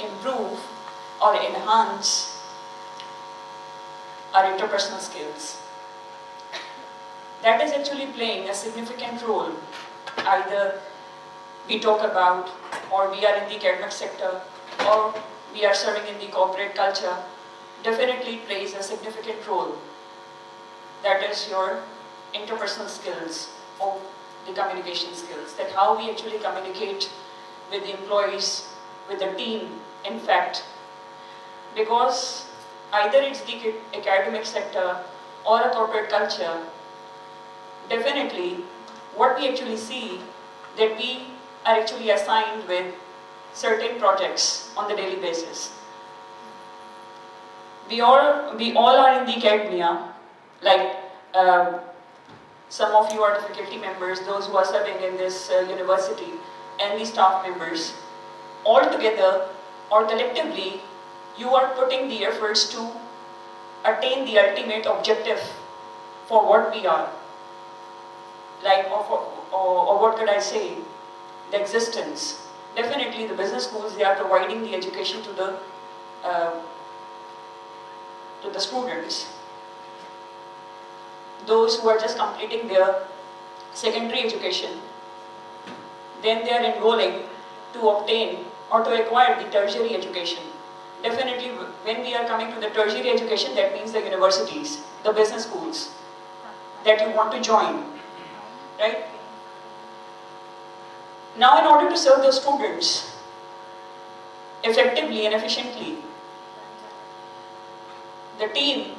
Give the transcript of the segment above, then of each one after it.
improve or enhance our interpersonal skills. That is actually playing a significant role. Either we talk about, or we are in the academic sector, or we are serving in the corporate culture, definitely plays a significant role. That is your interpersonal skills or the communication skills, that how we actually communicate with the employees, with the team, in fact. Because either it's the academic sector or a corporate culture, definitely what we actually see that we are actually assigned with certain projects on the daily basis. We all are in the academia, like some of you are the faculty members, those who are serving in this university, and the staff members. All together or collectively, you are putting the efforts to attain the ultimate objective for what we are. Like, or what could I say? The existence. Definitely the business schools, they are providing the education to the students. Those who are just completing their secondary education, then they are enrolling to obtain or to acquire the tertiary education. Definitely when we are coming to the tertiary education, that means the universities, the business schools that you want to join, right? Now in order to serve those students effectively and efficiently, the team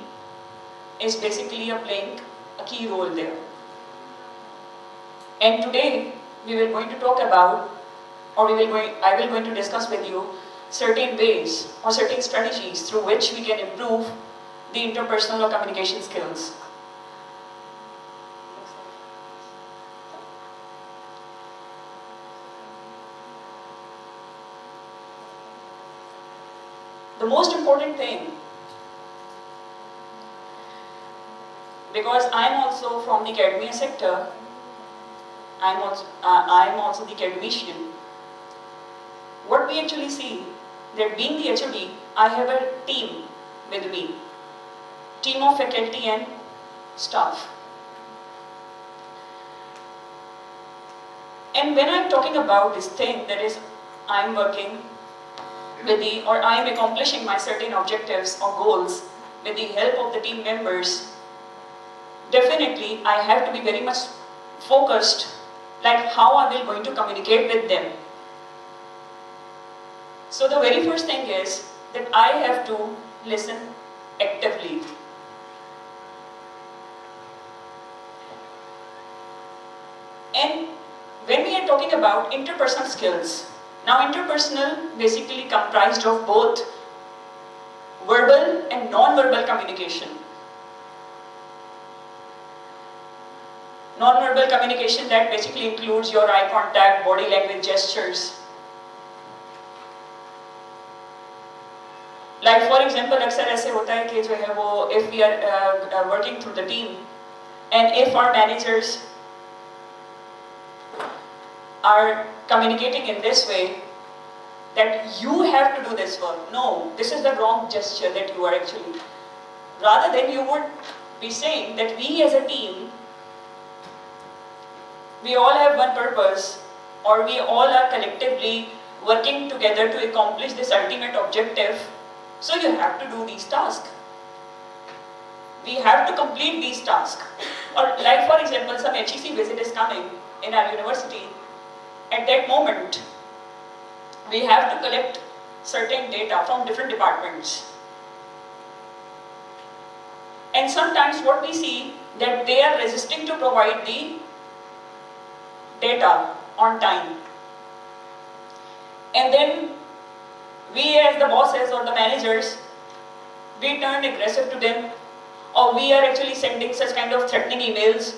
is basically playing a key role there. And today we will going to talk about, or I will going to discuss with you certain ways or certain strategies through which we can improve the interpersonal or communication skills. The most important thing, because I am also from the academia sector, I am also the academician. What we actually see, that being the HOD, I have a team with me, team of faculty and staff. And when I am talking about this thing, that is, I am working with or I am accomplishing my certain objectives or goals with the help of the team members, definitely I have to be very much focused, like how I will going to communicate with them. So the very first thing is that I have to listen actively. And when we are talking about interpersonal skills, now interpersonal basically comprised of both verbal and non-verbal communication. Non-verbal communication, that basically includes your eye contact, body language, gestures. Like for example, अक्सर ऐसे होता है कि जो है वो, if we are working through the team, and if our managers are communicating in this way, that you have to do this work. No, this is the wrong gesture that you are actually. Rather than you would be saying that we as a team, we all have one purpose, or we all are collectively working together to accomplish this ultimate objective. So you have to do these tasks. We have to complete these tasks. Or like for example, some HEC visit is coming in our university. At that moment, we have to collect certain data from different departments. And sometimes what we see, that they are resisting to provide the data on time. And then we as the bosses or the managers, we turn aggressive to them, or we are actually sending such kind of threatening emails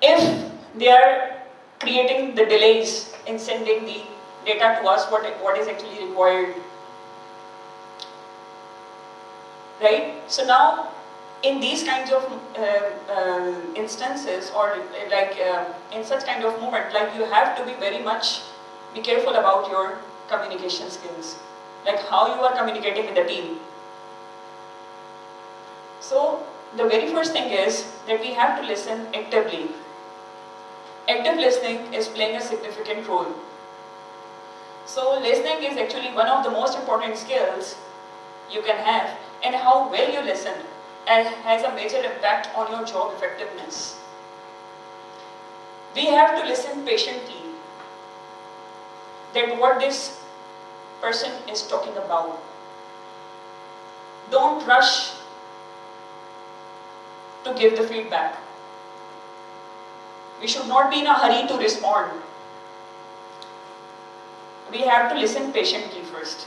if they are creating the delays in sending the data to us, what is actually required. Right? So now, in these kinds of instances, or like in such kind of moment, like you have to be very much be careful about your communication skills, like how you are communicating with the team. So the very first thing is that we have to listen actively. Active listening is playing a significant role. So listening is actually one of the most important skills you can have, and how well you listen has a major impact on your job effectiveness. We have to listen patiently that what this person is talking about. Don't rush to give the feedback. We should not be in a hurry to respond. We have to listen patiently first.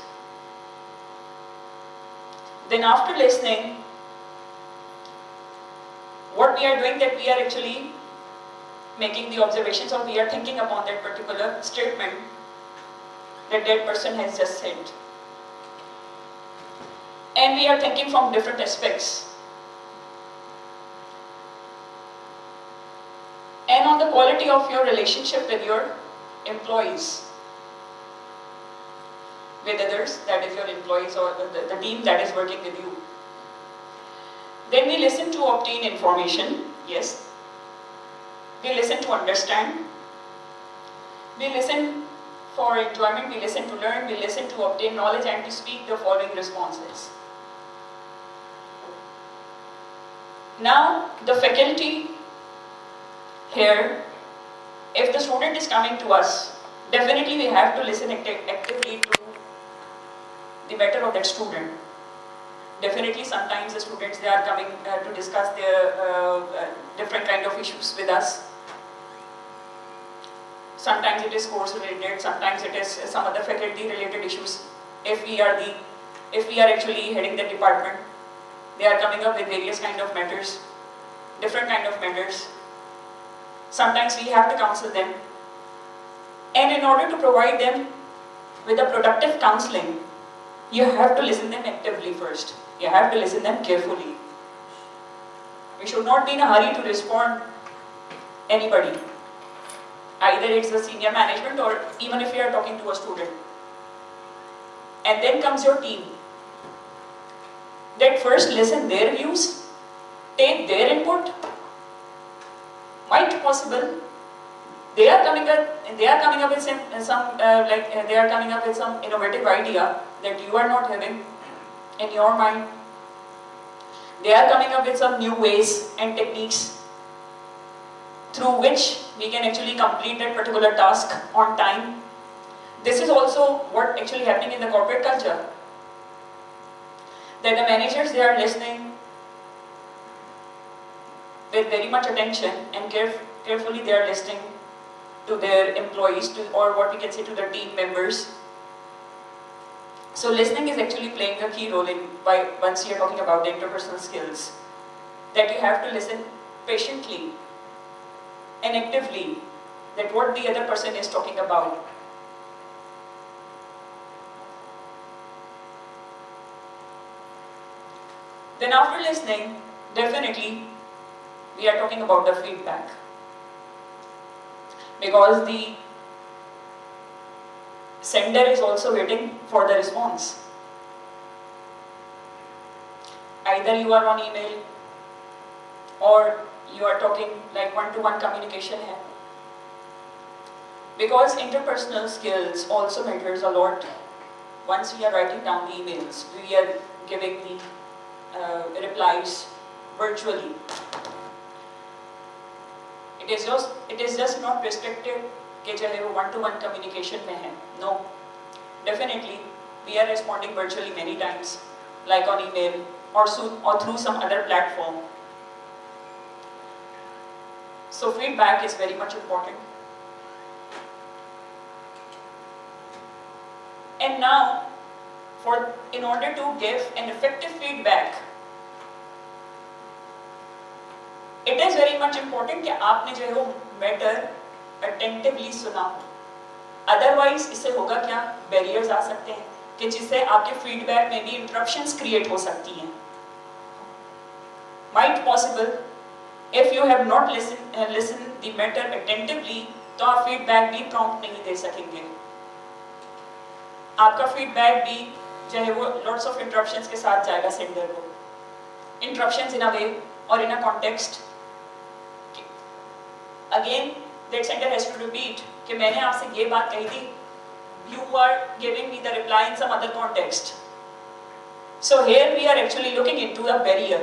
Then after listening, what we are doing, that we are actually making the observations, or we are thinking upon that particular statement that that person has just said. And we are thinking from different aspects. And on the quality of your relationship with your employees, with others, that is your employees or the team that is working with you. Then we listen to obtain information, yes. We listen to understand. We listen for enjoyment, we listen to learn, we listen to obtain knowledge, and to speak the following responses. Now, the faculty here, if the student is coming to us, definitely we have to listen actively to the matter of that student. Definitely sometimes the students, they are coming to discuss their different kind of issues with us. Sometimes it is course related, sometimes it is some other faculty related issues. If we are actually heading the department, they are coming up with various kind of matters, different kind of matters. Sometimes we have to counsel them. And in order to provide them with a productive counseling, you have to listen them actively first. You have to listen them carefully. We should not be in a hurry to respond anybody. Either it's the senior management, or even if you are talking to a student. And then comes your team. That first listen their views, take their input. Might possible they are coming up with some innovative idea that you are not having in your mind. They are coming up with some new ways and techniques through which we can actually complete that particular task on time. This is also what actually happening in the corporate culture. That the managers, they are listening with very much attention, and carefully they are listening to their employees, or what we can say to the team members. So listening is actually playing a key role once you are talking about the interpersonal skills. That you have to listen patiently and actively that what the other person is talking about. Then after listening, definitely we are talking about the feedback. Because the sender is also waiting for the response. Either you are on email, or you are talking like one-to-one communication here. Because interpersonal skills also matters a lot. Once we are writing down the emails, we are giving the replies virtually. It is just not restricted कि चाहे वो one-to-one communication में है. No, definitely we are responding virtually many times, like on email or through some other platform. So feedback is very much important. And now, in order to give an effective feedback, it is very much important कि आपने जो है वो matter attentively सुना हो. Otherwise इससे होगा क्या, barriers आ सकते हैं कि जिससे आपके feedback में भी interruptions create हो सकती हैं. Might possible if you have not listened the matter attentively, तो आप feedback भी prompt नहीं दे सकेंगे. आपका फीडबैक भी जो है वो लॉट्स ऑफ इंटरप्शंस के साथ जाएगा सेंडर को, इंटरप्शंस इन अ वे और in a context. Again that sender has to repeat कि मैंने आपसे ये बात कही थी, you are giving me the reply in some other context. So here we are actually looking into a barrier,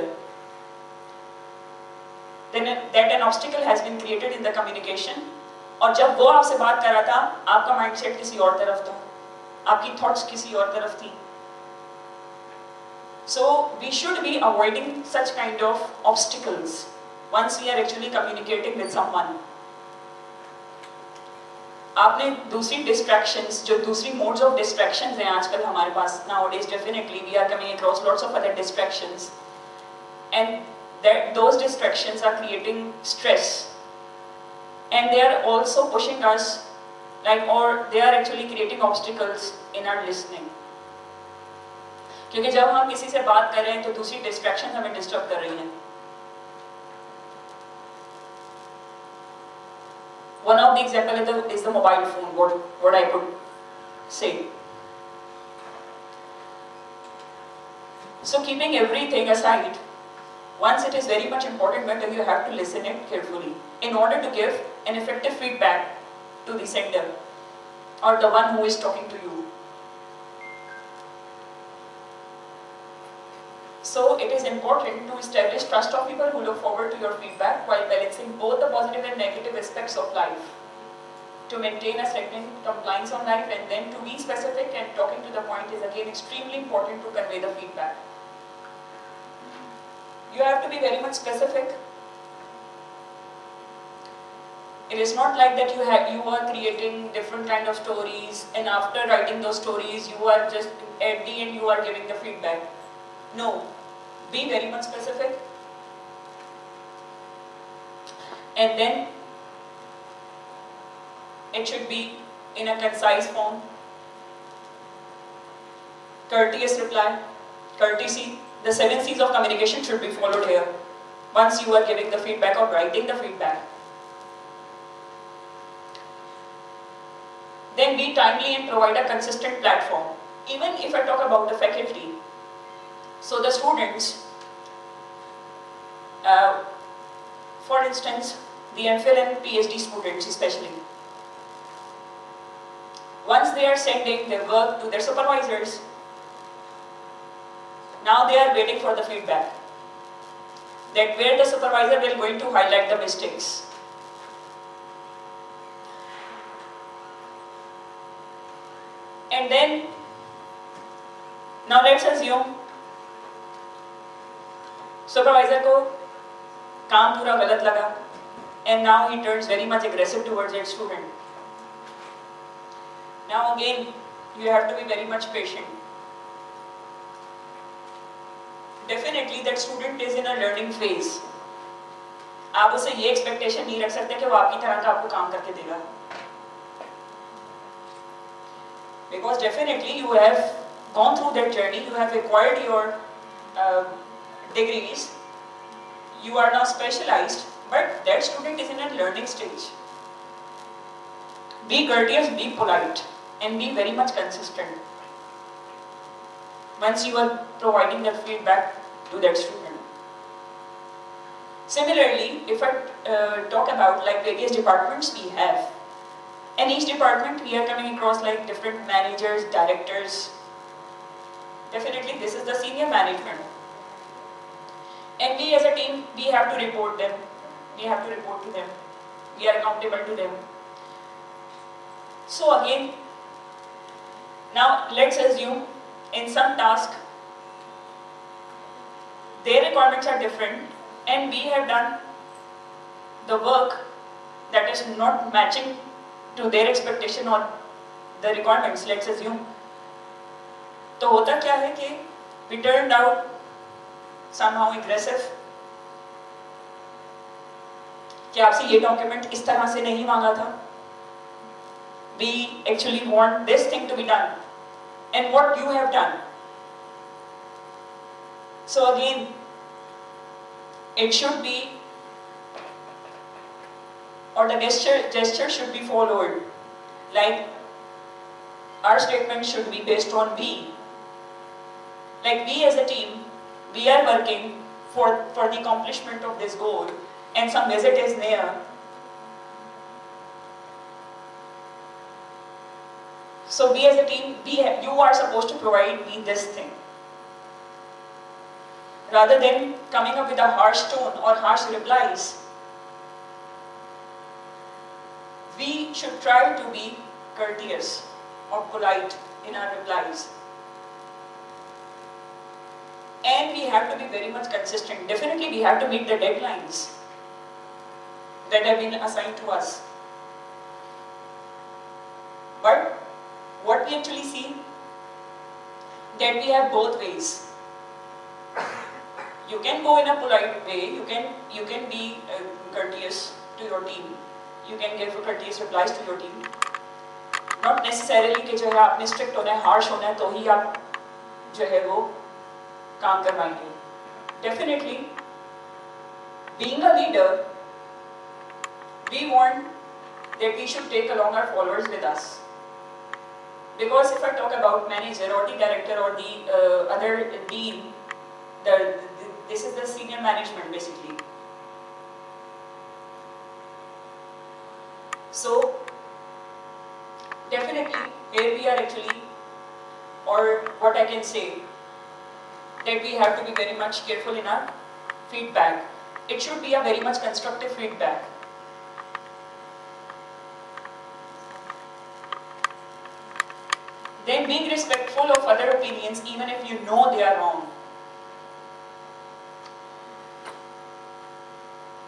then that an obstacle has been created in the communication. और जब वो आपसे बात कर रहा था आपका माइंडसेट किसी और तरफ था, आपकी थॉट्स किसी और तरफ थी. So we should be avoiding such kind of obstacles once we are actually communicating with someone. आपने दूसरी distractions, जो दूसरी modes of distractions हैं आजकल हमारे पास nowadays, definitely we are coming across lots of other distractions, and that those distractions are creating stress, and they are also pushing us or they are actually creating obstacles in our listening. क्योंकि जब हम किसी से बात कर रहे हैं तो दूसरी distractions हमें disturb कर रही हैं. One of the example is the mobile phone, what I could say. So keeping everything aside, once it is very much important matter, you have to listen it carefully in order to give an effective feedback to the sender or the one who is talking to you. So it is important to establish trust of people who look forward to your feedback while balancing both the positive and negative aspects of life. To maintain a certain compliance on life, and then to be specific and talking to the point is again extremely important to convey the feedback. You have to be very much specific. It is not like that you are creating different kind of stories, and after writing those stories you are just at the end you are giving the feedback. No. Be very much specific, and then it should be in a concise form. Courteous reply, courtesy, the 7 C's of communication should be followed here once you are giving the feedback or writing the feedback. Then be timely and provide a consistent platform. Even if I talk about the faculty, so the students, for instance, the MPhil and PhD students especially, once they are sending their work to their supervisors, now they are waiting for the feedback, that where the supervisor will going to highlight the mistakes. And then, now let's assume supervisor को काम पूरा गलत लगा, and now he turns very much aggressive towards that student. Now again, you have to be very much patient. Definitely that student is in a learning phase. आप उसे ये expectation नहीं रख सकते कि वो आपकी तरह का आपको काम करके देगा. Because definitely you have gone through that journey, you have acquired your degrees, you are now specialized, but that student is in a learning stage. Be courteous, be polite, and be very much consistent once you are providing the feedback to that student. Similarly, if I talk about various departments we have, in each department we are coming across different managers, directors. Definitely this is the senior management. And we as a team, we have to report them. We have to report to them. We are accountable to them. So again, now let's assume in some task, their requirements are different, and we have done the work that is not matching to their expectation or the requirements, let's assume. तो होता क्या है कि we turned out somehow aggressive, कि आपसे ये document इस तरह से नहीं मांगा था. We actually want this thing to be done, and what you have done. So again, it should be, or the gesture should be followed. Like our statement should be based on we. Like we as a team, we are working for the accomplishment of this goal, and some visit is near. So we as a team, you are supposed to provide me this thing. Rather than coming up with a harsh tone or harsh replies, we should try to be courteous or polite in our replies. And we have to be very much consistent. Definitely we have to meet the deadlines that have been assigned to us. But what we actually see, that we have both ways. You can go in a polite way, you can be courteous to your team, you can give courteous replies to your team. Not necessarily कि जो है आपने strict होना है, harsh होना है तो ही आप जो है वो काम करवाएंगे. Definitely, being a leader, we want that we should take along our followers with us. Because if I talk about manager or the director or the other dean, this is the senior management basically. So definitely here we are actually, or what I can say, that we have to be very much careful in our feedback. It should be a very much constructive feedback. Then being respectful of other opinions even if you know they are wrong.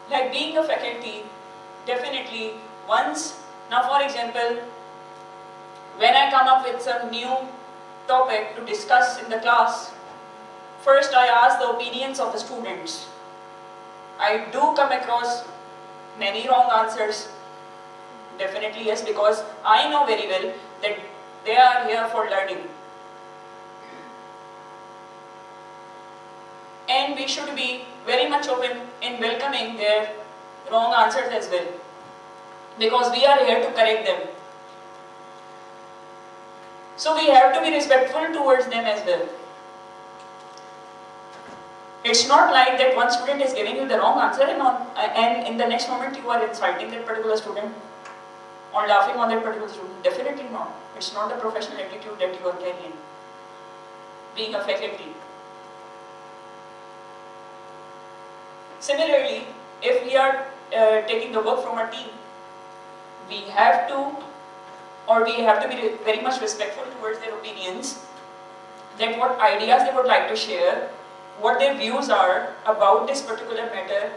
Like being a faculty, definitely once, now for example, when I come up with some new topic to discuss in the class, first I ask the opinions of the students. I do come across many wrong answers, definitely yes, because I know very well that they are here for learning. And we should be very much open in welcoming their wrong answers as well, because we are here to correct them. So we have to be respectful towards them as well. It's not like that one student is giving you the wrong answer and in the next moment you are insulting that particular student or laughing on that particular student. Definitely not. It's not a professional attitude that you are carrying, being a faculty. Similarly, if we are taking the work from a team, we have to be very much respectful towards their opinions, that what ideas they would like to share, what their views are about this particular matter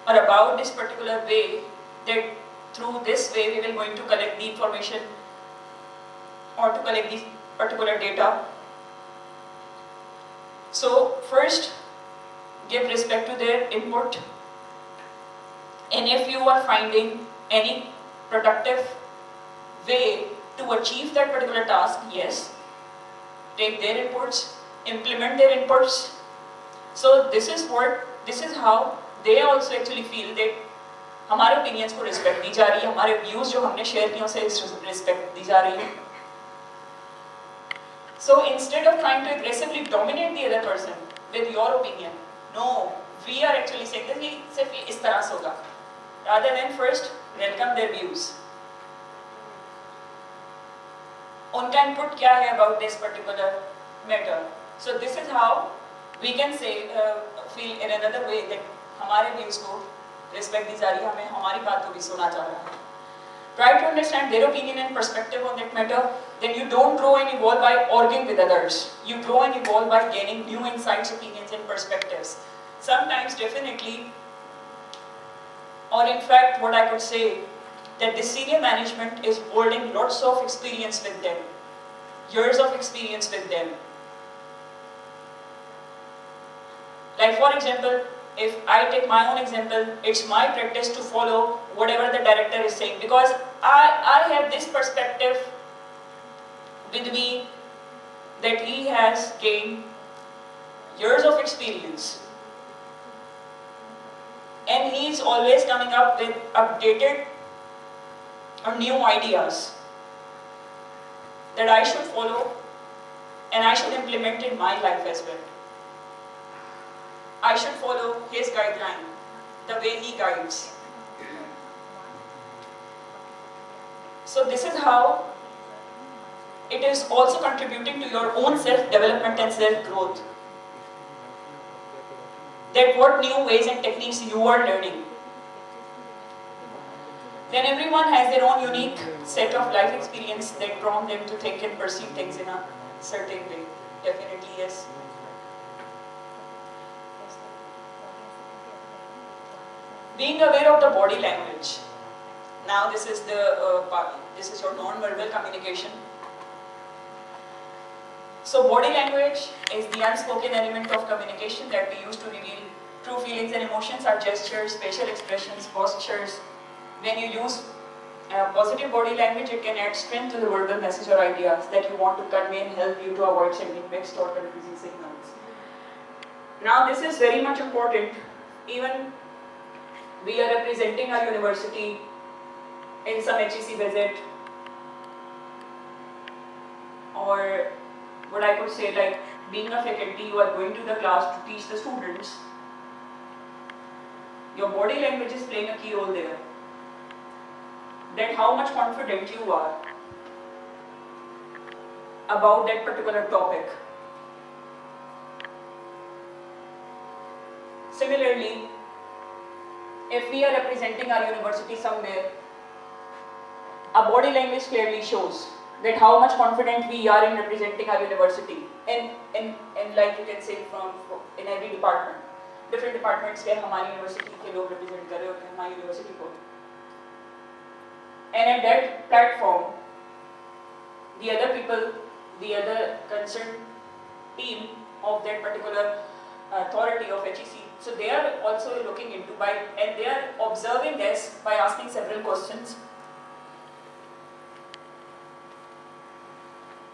or about this particular way, that through this way we will going to collect the information or to collect the particular data. So first, give respect to their input, and if you are finding any productive way to achieve that particular task, yes, take their inputs, implement their inputs. So this is how they also actually feel that हमारे opinions को respect दी जा रही है, हमारे views जो हमने share किए उसे respect दी जा रही है. So instead of trying to aggressively dominate the other person with your opinion, no, we are actually saying that ये सिर्फ इस तरह से होगा, rather than first welcome their views. उनका input क्या है about this particular matter. So this is how we can say, feel in another way that हमारे views को respect दी जा रही है, हमें हमारी बात को भी सुना जा रहा है. Try to understand their opinion and perspective on that matter. Then you don't grow and evolve by arguing with others. You grow and evolve by gaining new insights, opinions and perspectives. Sometimes definitely, or in fact what I could say, that the senior management is holding lots of experience with them, years of experience with them. Like for example, if I take my own example, it's my practice to follow whatever the director is saying, because I have this perspective with me that he has gained years of experience. And he is always coming up with updated or new ideas that I should follow and I should implement in my life as well. I should follow his guideline, the way he guides. So this is how it is also contributing to your own self-development and self-growth. That what new ways and techniques you are learning. Then everyone has their own unique set of life experience that prompt them to think and perceive things in a certain way. Definitely yes. Being aware of the body language. Now this is the this is your non-verbal communication. So body language is the unspoken element of communication that we use to reveal true feelings and emotions. Our gestures, facial expressions, postures. When you use positive body language, it can add strength to the verbal message or ideas that you want to convey and help you to avoid sending mixed or confusing signals. Now this is very much important. Even we are representing our university in some HEC visit, or what I could say, like being a faculty, you are going to the class to teach the students. Your body language is playing a key role there. That how much confident you are about that particular topic. Similarly, if we are representing our university somewhere, our body language clearly shows that how much confident we are in representing our university. And like you can say from in every department, different departments where हमारी university के लोग represent कर रहे होते हैं हमारी university को. And at that platform, the other people, the other concerned team of that particular authority of HEC, so they are also looking into and they are observing this by asking several questions.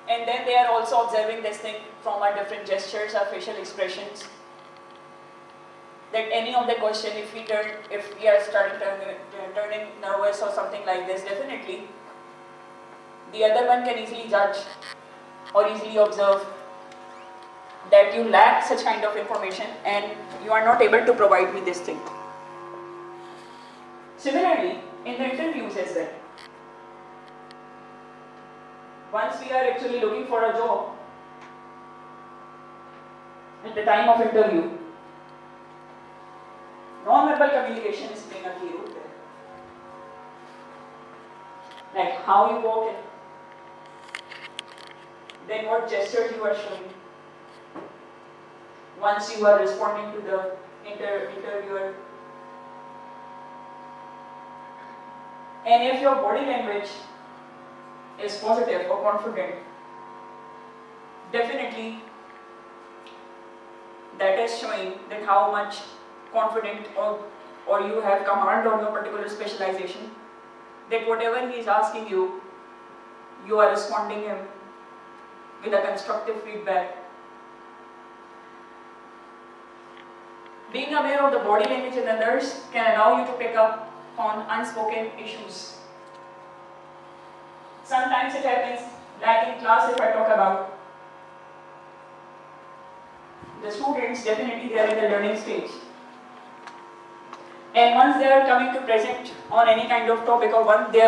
And then they are also observing this thing from our different gestures, our facial expressions. That any of the question, if we are starting turning nervous or something like this, definitely the other one can easily judge or easily observe that you lack such kind of information and you are not able to provide me this thing. Similarly, in the interviews as well. Once we are actually looking for a job, at the time of interview, non-verbal communication is playing a key role there. Like how you walk in, then what gestures you are showing. Once you are responding to the interviewer. And if your body language is positive or confident, definitely that is showing that how much confident or you have command on your particular specialization, that whatever he is asking you, you are responding him with a constructive feedback. Being aware of the body language in others can allow you to pick up on unspoken issues. Sometimes it happens, like in class if I talk about, the students definitely they are in the learning stage. And once they are coming to present on any kind of topic or once they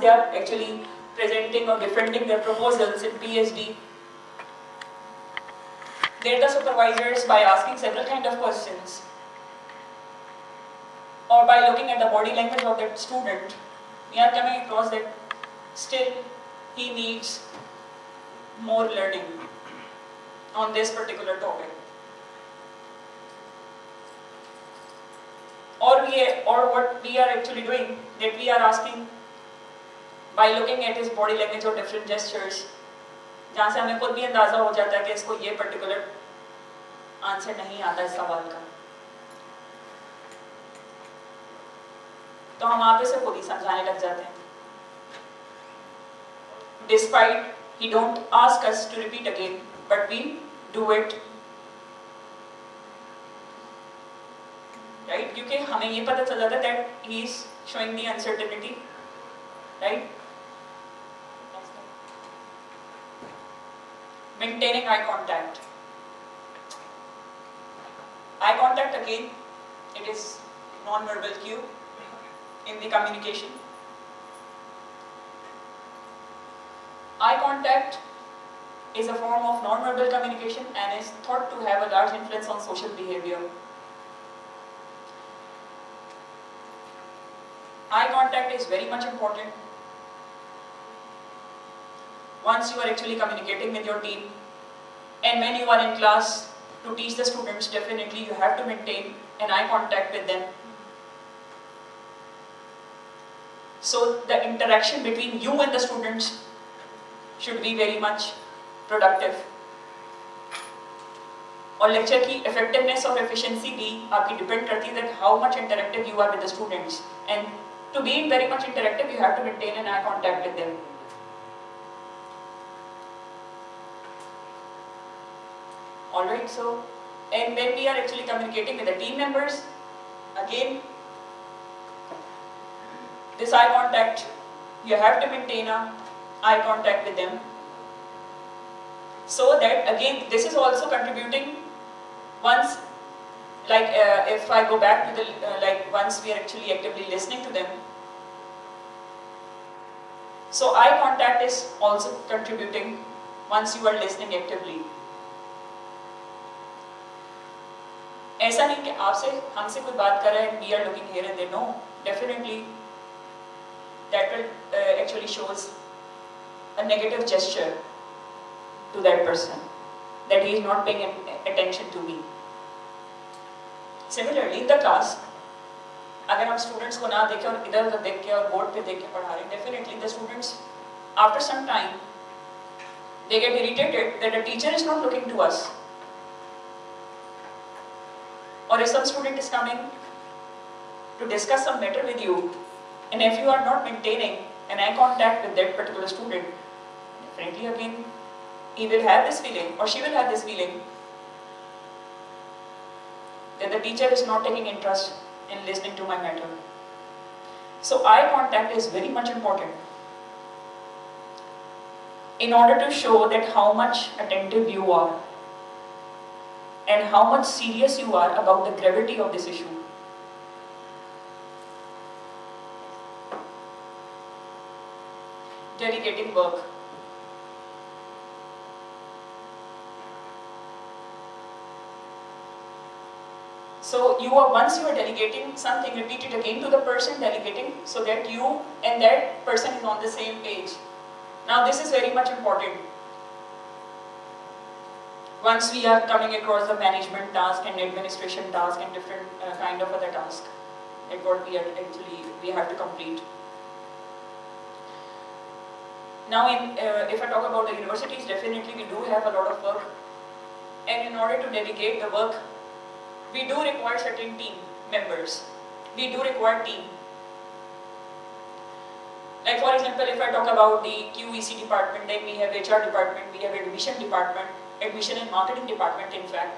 are actually presenting or defending their proposals in PhD, they the supervisors by asking several kind of questions or by looking at the body language of that student, we are coming across that still he needs more learning on this particular topic. Or what we are actually doing, that we are asking by looking at his body language or different gestures, जहाँ से हमें खुद भी अंदाजा हो जाता है कि इसको ये particular आंसर नहीं आता इस सवाल का, तो हम आप इसे खुद ही समझाने लग जाते हैं. Despite he don't ask us to repeat again, but we do it. Right? क्योंकि हमें ये पता चल जाता है that he is showing the uncertainty, right? maintaining eye contact. Eye contact, again, it is non-verbal cue in the communication. Eye contact is a form of non-verbal communication and is thought to have a large influence on social behavior. Eye contact is very much important. Once you are actually communicating with your team, and when you are in class to teach the students, definitely you have to maintain an eye contact with them. So the interaction between you and the students should be very much productive. और lecture की effectiveness और efficiency भी आपकी depend करती है that how much interactive you are with the students. And to be very much interactive, you have to maintain an eye contact with them. Alright, so, and when we are actually communicating with the team members, again, this eye contact, you have to maintain a eye contact with them. So that, again, this is also contributing once, like if I go back to the, once we are actually actively listening to them. So eye contact is also contributing once you are listening actively. ऐसा नहीं कि आपसे हमसे कोई बात कर रहा है, we are looking here and there. No, definitely that will actually shows a negative gesture to that person, that he is not paying attention to me. Similarly, in the class, अगर हम students को ना देखें और इधर उधर देख के और board पे देख के पढ़ा रहे हैं, definitely the students, after some time, they get irritated that the teacher is not looking to us. Or if some student is coming to discuss some matter with you, and if you are not maintaining an eye contact with that particular student, definitely again, he will have this feeling, or she will have this feeling, that the teacher is not taking interest in listening to my matter. So eye contact is very much important in order to show that how much attentive you are and how much serious you are about the gravity of this issue. Delegating work. So once you are delegating something, repeat it again to the person delegating so that you and that person is on the same page. Now this is very much important. Once we are coming across the management task and administration task and different kind of other tasks that what we have to complete. Now if I talk about the universities, definitely we do have a lot of work, and in order to delegate the work, we do require certain team members. We do require team. Like for example, if I talk about the QEC department, then we have HR department, we have admission department, admission and marketing department in fact.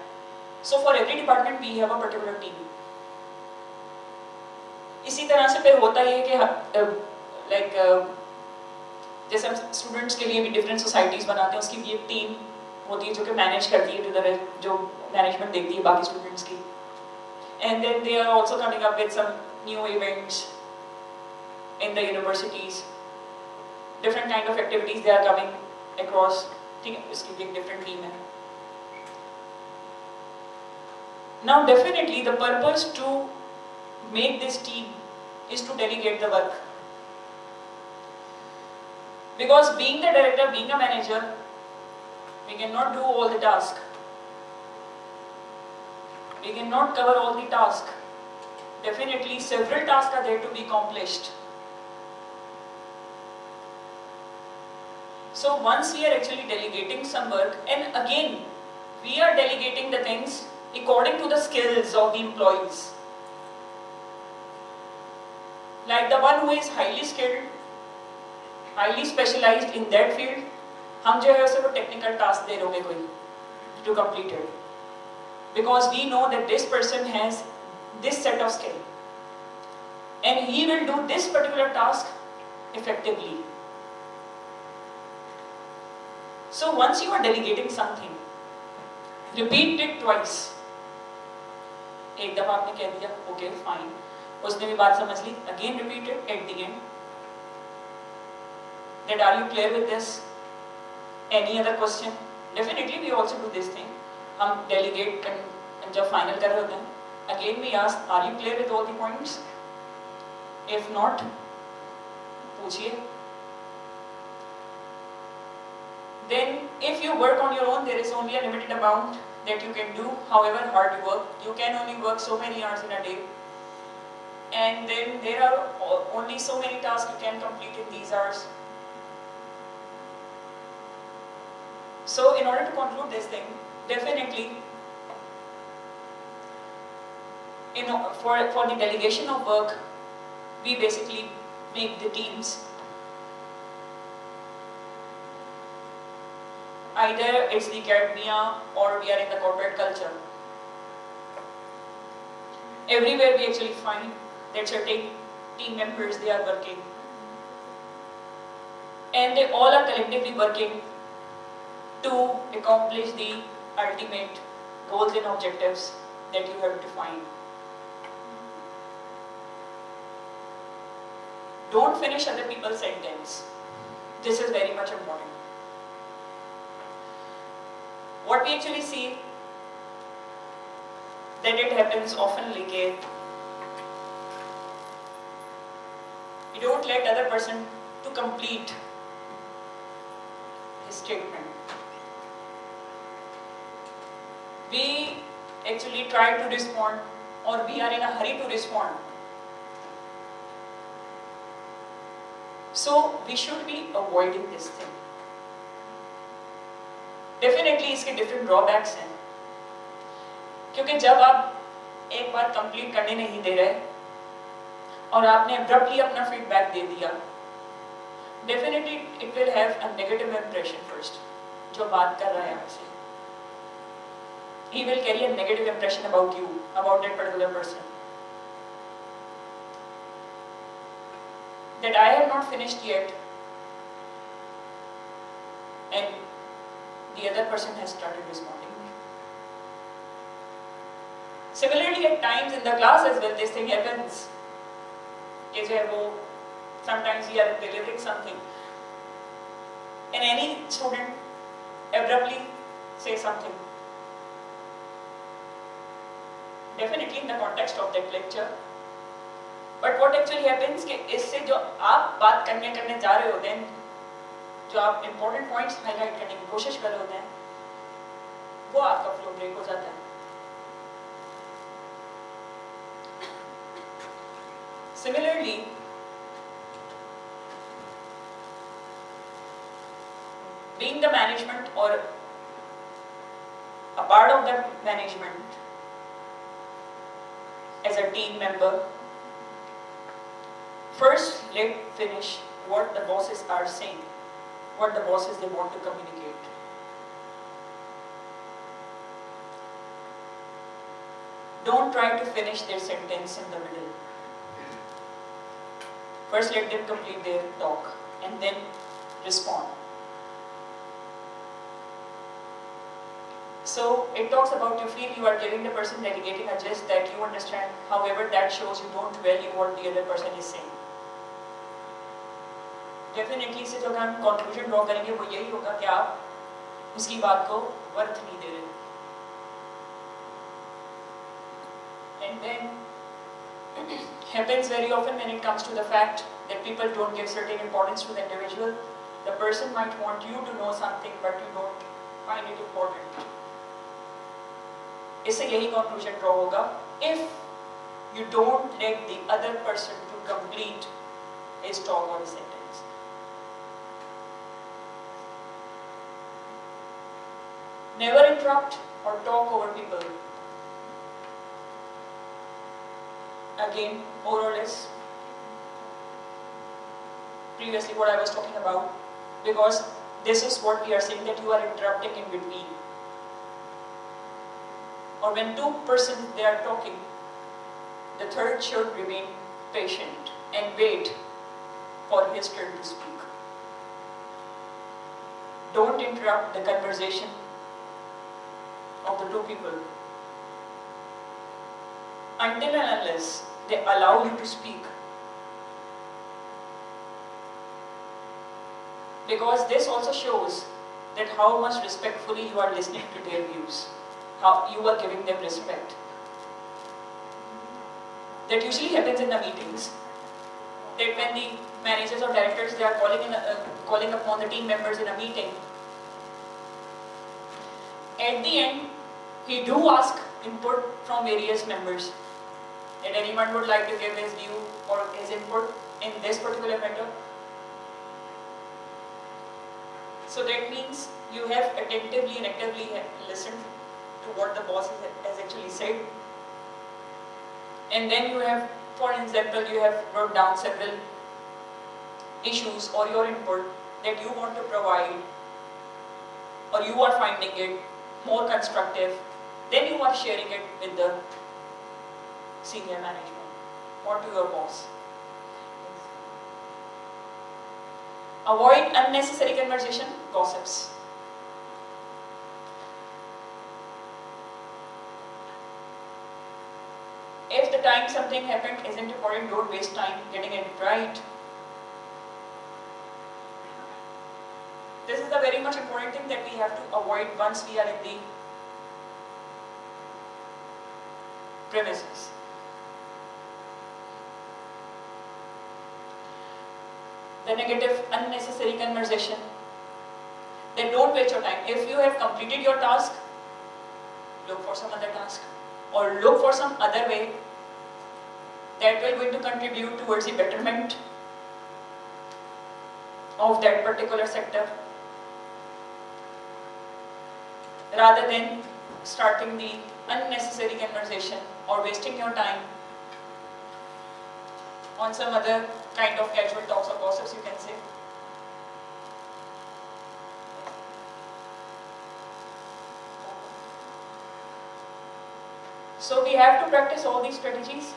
So for every department we have a particular team. इसी तरह से फिर होता है कि जैसे हम students के लिए भी डिफरेंट सोसाइटीज बनाते हैं, उसकी भी एक टीम होती है जो कि मैनेज करती है, जो मैनेजमेंट देखती है बाकी स्टूडेंट्स की. And then they are also coming up with some new events in the universities. Different kind of activities they are coming across. ठीक है, इसकी भी एक different team है. Now definitely the purpose to make this team is to delegate the work. Because being the director, being a manager, we cannot do all the tasks. We cannot cover all the tasks. Definitely several tasks are there to be accomplished. So once we are actually delegating some work, and again, we are delegating the things according to the skills of the employees. Like the one who is highly skilled, highly specialized in that field, हम जो है उसे वो technical task दे रहे कोई to complete it. Because we know that this person has this set of skill, and he will do this particular task effectively. So once you are delegating something, repeat it twice. एक दफा आपने कह दिया, okay, fine. उसने भी बात समझ ली. Again repeat it at the end. That are you clear with this? Any other question? Definitely we also do this thing. हम delegate and जब final कर रहे होते हैं, again we ask, are you clear with all the points? If not, पूछिए. Then if you work on your own, there is only a limited amount that you can do. However hard you work, you can only work so many hours in a day. And then there are only so many tasks you can complete in these hours. So in order to conclude this thing, definitely for the delegation of work, we basically make the teams. Either it's the academia or we are in the corporate culture. Everywhere we actually find that certain team members, they are working. And they all are collectively working to accomplish the ultimate goals and objectives that you have defined. Don't finish other people's sentence. This is very much important. What we actually see that it happens often like you don't let other person to complete his statement. We actually try to respond or we are in a hurry to respond. So we should be avoiding this thing. Definitely इसके different drawbacks हैं, क्योंकि जब आप एक बात complete करने नहीं दे रहे और आपने abruptly अपना feedback दे दिया, definitely it will have a negative impression first. जो बात कर रहा है आपसे, he will carry a negative impression about you, about that particular person. That I have not finished yet, and the other person has started responding. Similarly, at times in the class as well, this thing happens. Sometimes we are delivering something, and any student abruptly says something. Definitely in the context of that lecture. But what actually happens कि इससे जो आप बात करने जा रहे होते हैं, जो आप important points highlight करने की कोशिश कर रहे होते हैं, वो आपका flow break हो जाता है. Similarly, being the management or a part of the management as a team member, first let finish what the bosses are saying, what the bosses they want to communicate. Don't try to finish their sentence in the middle. First let them complete their talk and then respond. So it talks about you feel you are giving the person delegating a gist that you understand, however that shows you don't value what the other person is saying. Definitely इसे जो हम conclusion draw करेंगे वो यही होगा कि आप उसकी बात को वर्थ नहीं दे रहे. And then happens very often when it comes to the fact that people don't give certain importance to the individual. The person might want you to know something but you don't find it important. इससे यही conclusion draw होगा, if you don't let the other person to complete his talk or his sentence. Never interrupt or talk over people. Again, more or less, previously what I was talking about, because this is what we are saying, that you are interrupting in between. Or when two persons they are talking, the third should remain patient and wait for his turn to speak. don't interrupt the conversation of the two people until and unless they allow you to speak. Because this also shows that how much respectfully you are listening to their views, how you are giving them respect. That usually happens in the meetings, that when the managers or directors, they are calling upon the team members in a meeting, at the end, he do ask input from various members, that anyone would like to give his view or his input in this particular matter. So that means you have attentively and actively listened to what the boss has actually said. And then you have, for example, you have wrote down several issues or your input that you want to provide, or you are finding it more constructive. Then you are sharing it with the senior management or to your boss. Avoid unnecessary conversation, gossips. If the time something happened isn't important, don't waste time getting it right. This is the very much important thing that we have to avoid once we are in the premises. The negative, unnecessary conversation. Then don't waste your time. If you have completed your task, look for some other task, or look for some other way that will going to contribute towards the betterment of that particular sector, rather than starting the unnecessary conversation or wasting your time on some other kind of casual talks or gossips, you can say. So we have to practice all these strategies.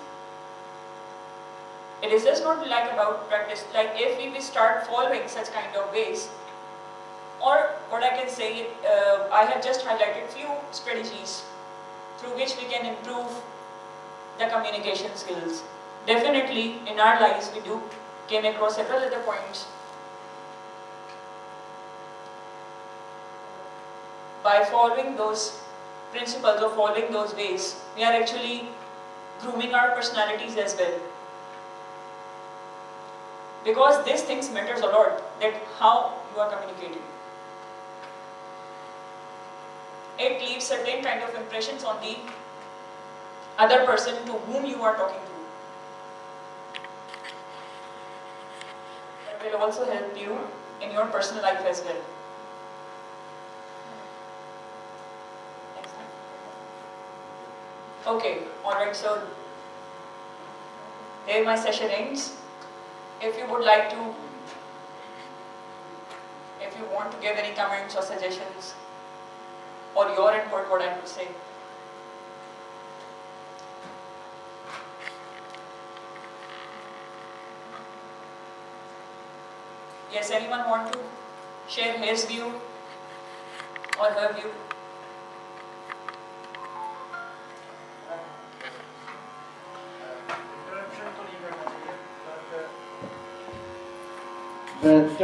It is just not like about practice, like if we start following such kind of ways, or what I can say, I have just highlighted few strategies through which we can improve the communication skills. Definitely in our lives we do came across several other points. By following those principles or following those ways, we are actually grooming our personalities as well. Because these things matters a lot, that how you are communicating. It leaves certain kind of impressions on the other person to whom you are talking to. That will also help you in your personal life as well. Next time. Okay, alright, so here my session ends. If you would like to, if you want to give any comments or suggestions, or your input, what I would say. Yes, anyone want to share his view or her view?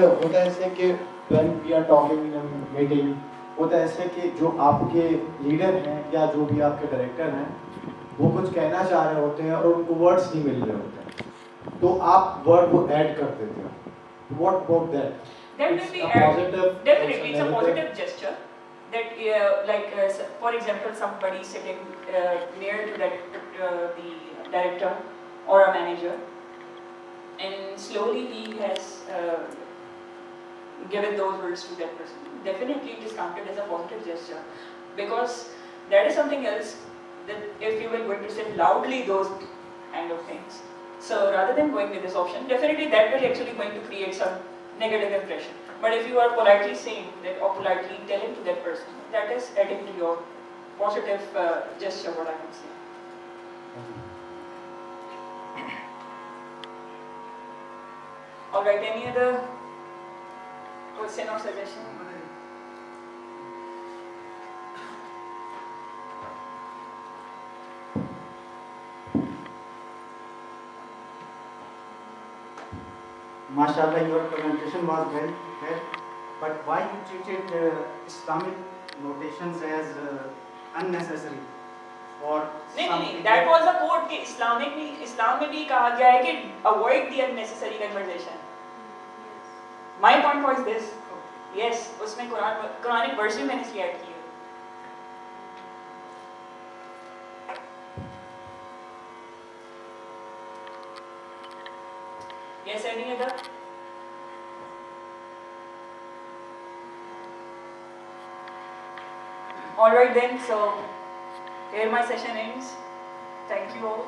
होता है ऐसे कि when we are talking in a meeting, होता है ऐसे कि जो आपके लीडर हैं या जो भी आपके डायरेक्टर हैं, वो कुछ कहना चाह रहे होते हैं और उनको वर्ड्स नहीं मिल रहे होते हैं, तो आप वर्ड को ऐड कर देते हो. What about that? That will be positive. Definitely, it's a positive gesture. That, for example, somebody sitting near to that the director or a manager, and slowly he has given those words to that person. Definitely, it is counted as a positive gesture, because that is something else. That if you will going to say loudly those kind of things, so rather than going with this option, definitely that will actually going to create some negative impression. But if you are politely saying that or politely telling to that person, that is adding to your positive gesture, what I can say. Alright, any other question or suggestion? mashallah, your presentation was well, but why you treated Islamic notations as unnecessary for नहीं some नहीं नहीं, people? that was a quote कि इस्लाम में भी कहा गया है कि avoid the unnecessary conversation. My point was this. Yes, उसमें कुरानिक वर्स भी मैंने इसलिए ऐड किए. Yes, any other? All right then. So here my session ends. Thank you all.